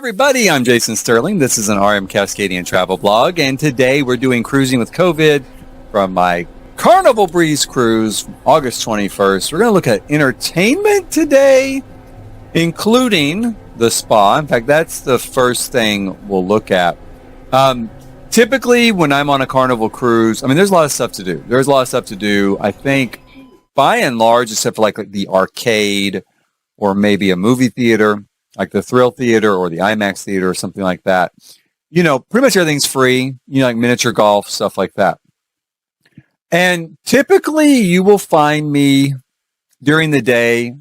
everybody, I'm Jason Sterling. This is an RM Cascadian travel blog, and today we're doing Cruising with COVID from my Carnival Breeze cruise, August 21st. We're going to look at entertainment today, including the spa. In fact, that's the first thing we'll look at. Typically, when I'm on a Carnival cruise, there's a lot of stuff to do. There's a lot of stuff to do. I think, by and large, except for like the arcade or maybe a movie theater, like the Thrill Theater or the IMAX Theater or something like that. Pretty much everything's free, like miniature golf, stuff like that. And typically you will find me during the day,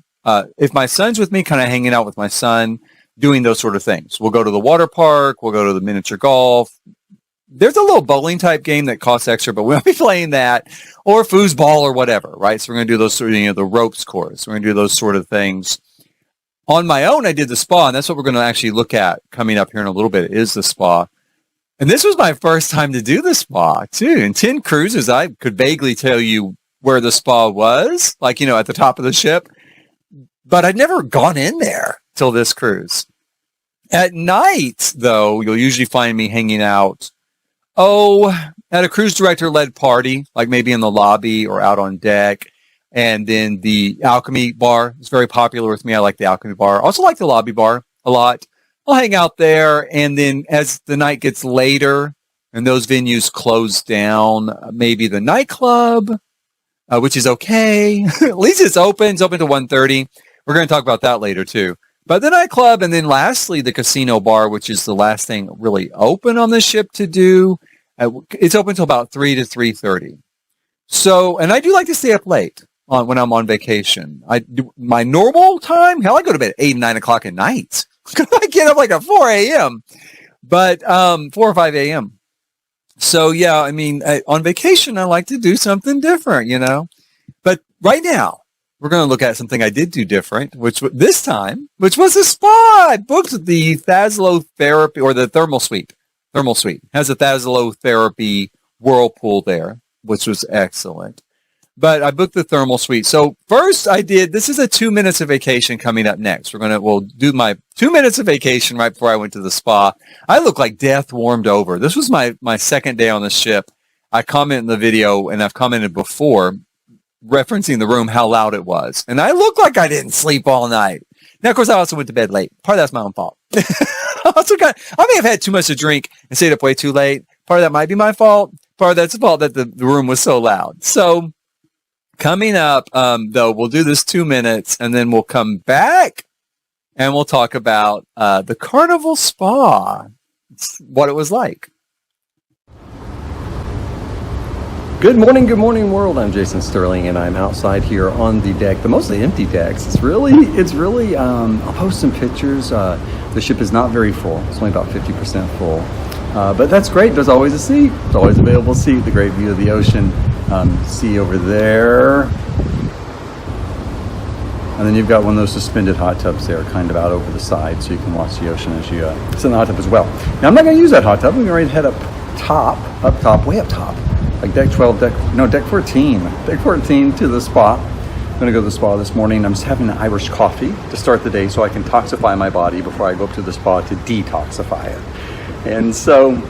if my son's with me, kind of hanging out with my son, doing those sort of things. We'll go to the water park, we'll go to the miniature golf. There's a little bowling type game that costs extra, but we won't be playing that, or foosball or whatever, right? So we're going to do those sort of, the ropes course. We're going to do those sort of things. On my own, I did the spa, and that's what we're going to actually look at coming up here in a little bit, is the spa. And this was my first time to do the spa, too. In 10 cruises, I could vaguely tell you where the spa was, like, at the top of the ship. But I'd never gone in there till this cruise. At night, though, you'll usually find me hanging out, at a cruise director-led party, like maybe in the lobby or out on deck. And then the Alchemy bar is very popular with me. I like the Alchemy bar. Also like the lobby bar a lot. I'll hang out there. And then as the night gets later and those venues close down, maybe the nightclub, which is okay. At least it's open. It's open to 1:30. We're going to talk about that later too. But the nightclub, and then lastly, the casino bar, which is the last thing really open on the ship to do. It's open till about 3 to 3:30. So, and I do like to stay up late when I'm on vacation. I do my normal time. Hell, I go to bed at 8 and 9 o'clock at night. I get up like at 4 a.m. But 4 or 5 a.m. So yeah, on vacation I like to do something different, But right now we're going to look at something I did do different, which was the spa. I booked the Thassalotherapy, or the Thermal Suite. Thermal Suite has a Thassalotherapy whirlpool there, which was excellent. But I booked the Thermal Suite. So first this is a 2 minutes of vacation coming up next. We'll do my 2 minutes of vacation right before I went to the spa. I look like death warmed over. This was my second day on the ship. I commented in the video, and I've commented before, referencing the room, how loud it was. And I look like I didn't sleep all night. Now, of course, I also went to bed late. Part of that's my own fault. I may have had too much to drink and stayed up way too late. Part of that might be my fault. Part of that's the fault that the room was so loud. So coming up, though, we'll do this 2 minutes, and then we'll come back and we'll talk about the Carnival Spa, what it was like. Good morning, world. I'm Jason Sterling, and I'm outside here on the deck, the mostly empty decks. It's really. I'll post some pictures. The ship is not very full. It's only about 50% full, but that's great. There's always a seat. There's always a available seat. The great view of the ocean. See over there, and then you've got one of those suspended hot tubs there, kind of out over the side, so you can watch the ocean as you sit in the hot tub as well. Now, I'm not going to use that hot tub. I'm going to head way up top. Like deck 14 to the spa. I'm going to go to the spa this morning. I'm just having an Irish coffee to start the day so I can toxify my body before I go up to the spa to detoxify it. And so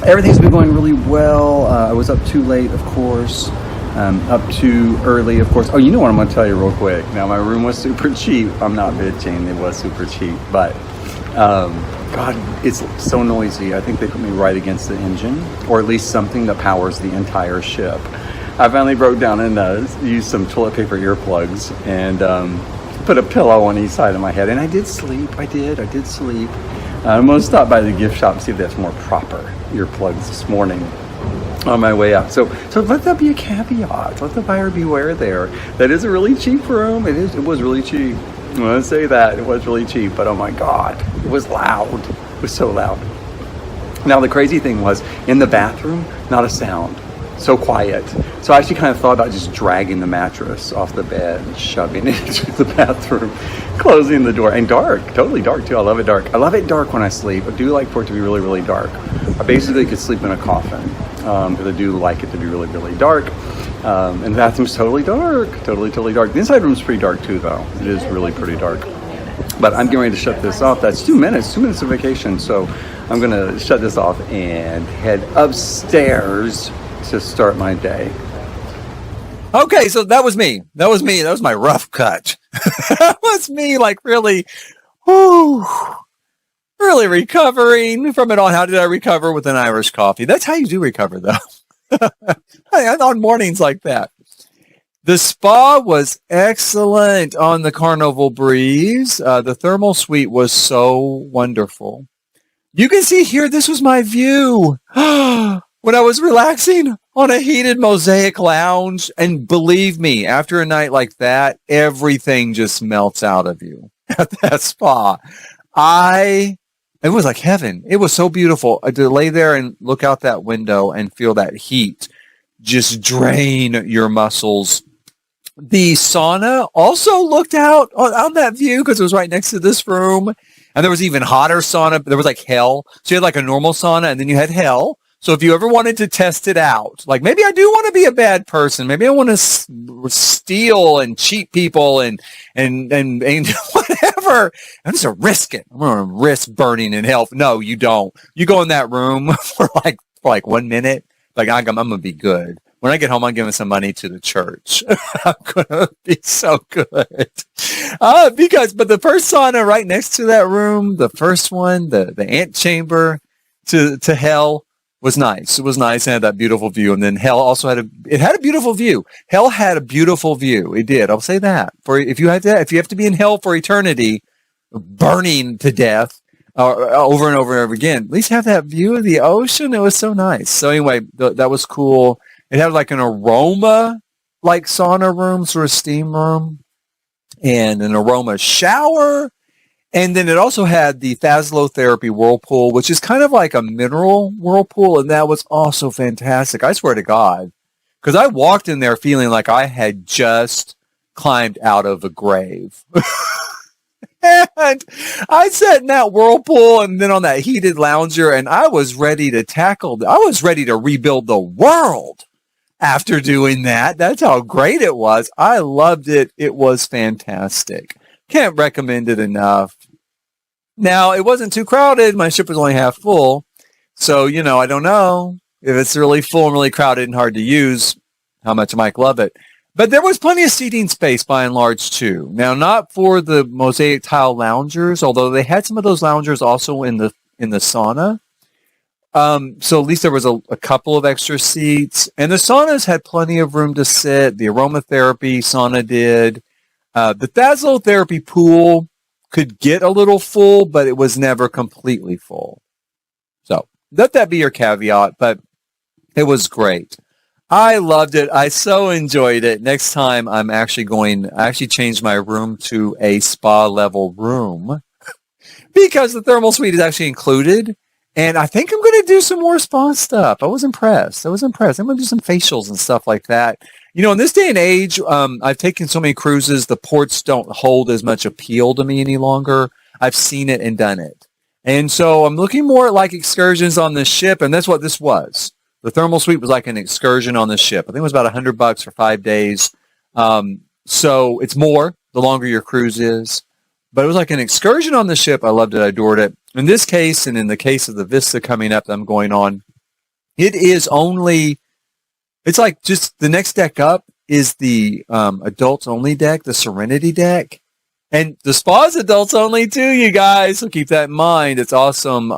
everything's been going really well. I was up too late, of course. Up too early, of course. Oh, you know what I'm going to tell you real quick. Now, my room was super cheap. I'm not bitching. It was super cheap. But God, it's so noisy. I think they put me right against the engine, or at least something that powers the entire ship. I finally broke down and used some toilet paper earplugs and put a pillow on each side of my head. And I did sleep. I did sleep. I'm going to stop by the gift shop and see if that's more proper earplugs this morning on my way out. So let that be a caveat. Let the buyer beware there. That is a really cheap room. It was really cheap. I want to say that it was really cheap, but oh my God, it was loud. It was so loud. Now the crazy thing was, in the bathroom, not a sound. So quiet. So I actually kind of thought about just dragging the mattress off the bed and shoving it into the bathroom, closing the door. And dark, totally dark too. I love it dark. I love it dark when I sleep. I do like for it to be really, really dark. I basically could sleep in a coffin because I do like it to be really, really dark. And the bathroom's totally dark. Totally dark. The inside room's pretty dark too, though. It is really pretty dark. But I'm getting ready to shut this off. That's 2 minutes of vacation. So I'm going to shut this off and head upstairs to start my day. Okay, so that was me. That was my rough cut. That was me, like really, really recovering from it all. How did I recover? With an Irish coffee. That's how you do recover, though. On mornings like that. The spa was excellent on the Carnival Breeze. The thermal suite was so wonderful. You can see here, this was my view when I was relaxing on a heated mosaic lounge. And believe me, after a night like that, everything just melts out of you at that spa. It was like heaven. It was so beautiful to lay there and look out that window and feel that heat just drain your muscles. The sauna also looked out on that view because it was right next to this room. And there was even hotter sauna. There was like hell. So you had like a normal sauna and then you had hell. So if you ever wanted to test it out, like maybe I do want to be a bad person. Maybe I want to steal and cheat people and whatever. I'm just going to risk it. I'm going to risk burning in hell. No, you don't. You go in that room for like 1 minute. Like I'm going to be good. When I get home, I'm giving some money to the church. I'm going to be so good. But the first sauna right next to that room, the first one, the antechamber to hell was nice. It was nice and had that beautiful view. And then hell also had a beautiful view. Hell had a beautiful view. It did. I'll say that. If you have to be in hell for eternity, burning to death, over and over and over again, at least have that view of the ocean. It was so nice. So anyway, that was cool. It had like an aroma, like sauna room, sort of steam room, and an aroma shower. And then it also had the Thassalotherapy whirlpool, which is kind of like a mineral whirlpool. And that was also fantastic. I swear to God, because I walked in there feeling like I had just climbed out of a grave. And I sat in that whirlpool and then on that heated lounger, and I was ready to rebuild the world after doing that. That's how great it was. I loved it. It was fantastic. Can't recommend it enough. Now, it wasn't too crowded. My ship was only half full. So, I don't know if it's really full and really crowded and hard to use, how much I might love it. But there was plenty of seating space by and large, too. Now, not for the mosaic tile loungers, although they had some of those loungers also in the sauna. So at least there was a couple of extra seats. And the saunas had plenty of room to sit. The aromatherapy sauna did. The Thassalotherapy pool could get a little full, but it was never completely full. So let that be your caveat, but it was great. I loved it. I so enjoyed it. Next time I actually changed my room to a spa level room because the thermal suite is actually included. And I think I'm going to do some more spa stuff. I was impressed. I'm going to do some facials and stuff like that. In this day and age, I've taken so many cruises, the ports don't hold as much appeal to me any longer. I've seen it and done it. And so I'm looking more at like excursions on the ship, and that's what this was. The thermal suite was like an excursion on the ship. I think it was about $100 for 5 days. So it's more the longer your cruise is. But it was like an excursion on the ship. I loved it. I adored it. In this case, and in the case of the Vista coming up that I'm going on, it's like just the next deck up is the adults only deck, the Serenity Deck. And the spa's adults only too, you guys. So keep that in mind. It's awesome.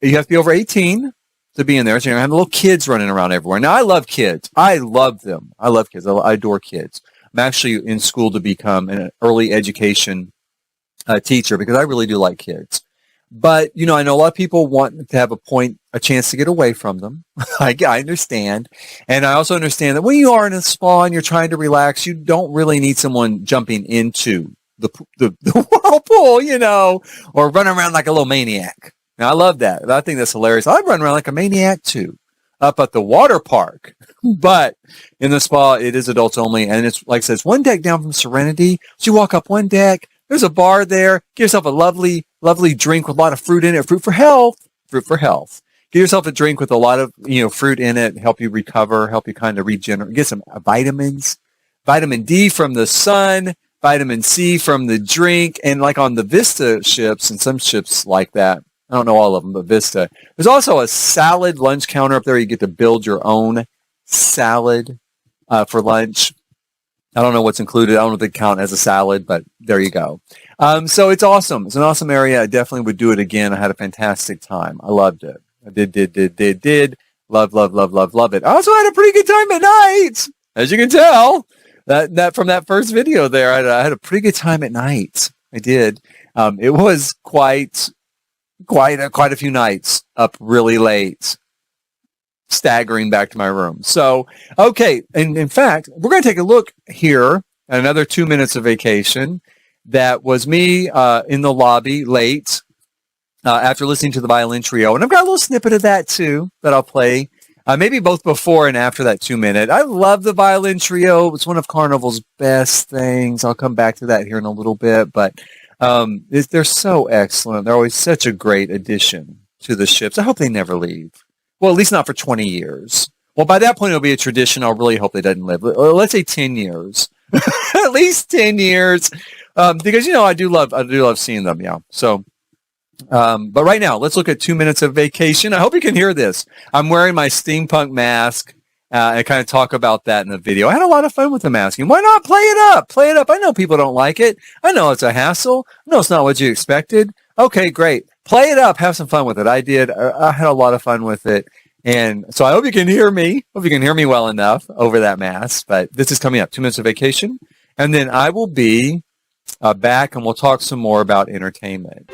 You have to be over 18 to be in there. So you're going to have little kids running around everywhere. Now, I love kids. I love them. I love kids. I adore kids. I'm actually in school to become an early education teacher because I really do like kids. But, I know a lot of people want to have a chance to get away from them. I understand. And I also understand that when you are in a spa and you're trying to relax, you don't really need someone jumping into the whirlpool, or running around like a little maniac. Now, I love that. I think that's hilarious. I run around like a maniac, too, up at the water park. But in the spa, it is adults only. And it's, like I said, it's one deck down from Serenity. So you walk up one deck. There's a bar there. Get yourself a lovely, lovely drink with a lot of fruit in it. Fruit for health. Fruit for health. Get yourself a drink with a lot of, fruit in it. Help you recover. Help you kind of regenerate. Get some vitamins. Vitamin D from the sun. vitamin C from the drink, and like on the Vista ships and some ships like that. I don't know all of them, but Vista. There's also a salad lunch counter up there. You get to build your own salad for lunch. I don't know what's included. I don't know if they count as a salad, but there you go. So it's awesome. It's an awesome area. I definitely would do it again. I had a fantastic time. I loved it. I did. Love it. I also had a pretty good time at night, as you can tell. That from that first video there, I had a pretty good time at night. I did. It was quite a few nights up really late, staggering back to my room. So, okay. And in fact, we're going to take a look here at another 2 minutes of vacation. That was me in the lobby late after listening to the violin trio. And I've got a little snippet of that too that I'll play. Maybe both before and after that 2 minute. I love the violin trio. It's one of Carnival's best things. I'll come back to that here in a little bit. But they're so excellent. They're always such a great addition to the ships. I hope they never leave. Well, at least not for 20 years. Well, by that point, it'll be a tradition. I'll really hope they doesn't live. Let's say 10 years. At least 10 years. Because, I do love seeing them. Yeah. So, but right now, let's look at 2 minutes of vacation. I hope you can hear this. I'm wearing my steampunk mask. And kind of talk about that in the video. I had a lot of fun with the masking. Why not play it up? Play it up. I know people don't like it. I know it's a hassle. I know it's not what you expected. Okay, great. Play it up. Have some fun with it. I did. I had a lot of fun with it. And so I hope you can hear me. Hope you can hear me well enough over that mask. But this is coming up. 2 minutes of vacation. And then I will be back and we'll talk some more about entertainment.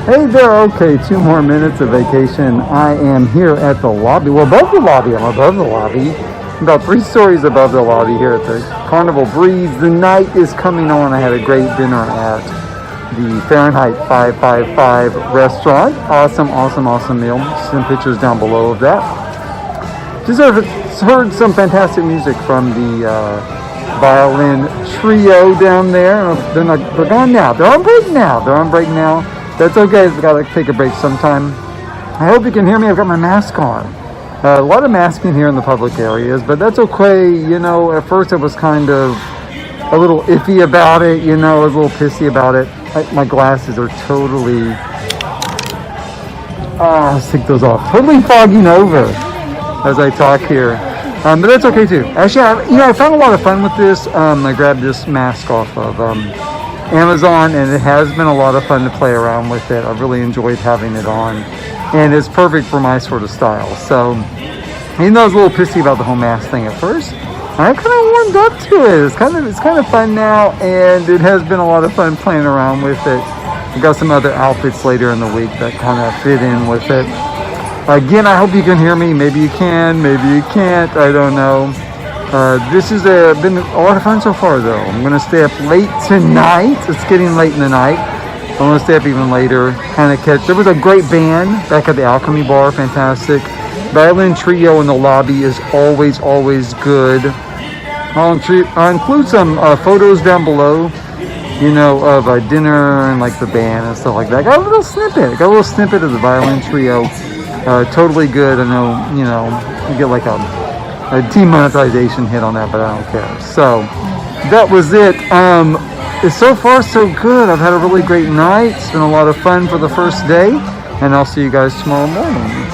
Hey there, okay, 2 more minutes of vacation. I am here at the lobby. Well, above the lobby. I'm above the lobby. About 3 stories above the lobby here at the Carnival Breeze. The night is coming on. I had a great dinner at the Fahrenheit 555 restaurant. Awesome meal. Some pictures down below of that. Just heard some fantastic music from the violin trio down there. They're gone now. They're on break now. That's okay. I've got to take a break sometime. I hope you can hear me. I've got my mask on. A lot of masking here in the public areas, but that's okay. At first I was kind of a little iffy about it. I was a little pissy about it. My glasses are totally... let's take those off. Totally fogging over as I talk here. But that's okay too. Actually, I found a lot of fun with this. I grabbed this mask off of Amazon, and it has been a lot of fun to play around with it. I've really enjoyed having it on, and it's perfect for my sort of style. So, even though I was a little pissy about the whole mask thing at first, I kind of warmed up to it. It's kind of fun now, and it has been a lot of fun playing around with it. I've got some other outfits later in the week that kind of fit in with it. Again, I hope you can hear me. Maybe you can, maybe you can't. I don't know. This has been a lot of fun so far, though. I'm going to stay up late tonight. It's getting late in the night. I'm going to stay up even later, kind of catch. There was a great band back at the Alchemy Bar. Fantastic. Violin trio in the lobby is always good. I'll include some photos down below, of dinner and like the band and stuff like that. Got a little snippet of the violin trio. Totally good. I know, you get like a demonetization hit on that, but I don't care. So that was it. It's so far so good. I've had a really great night. It's been a lot of fun for the first day, and I'll see you guys tomorrow morning.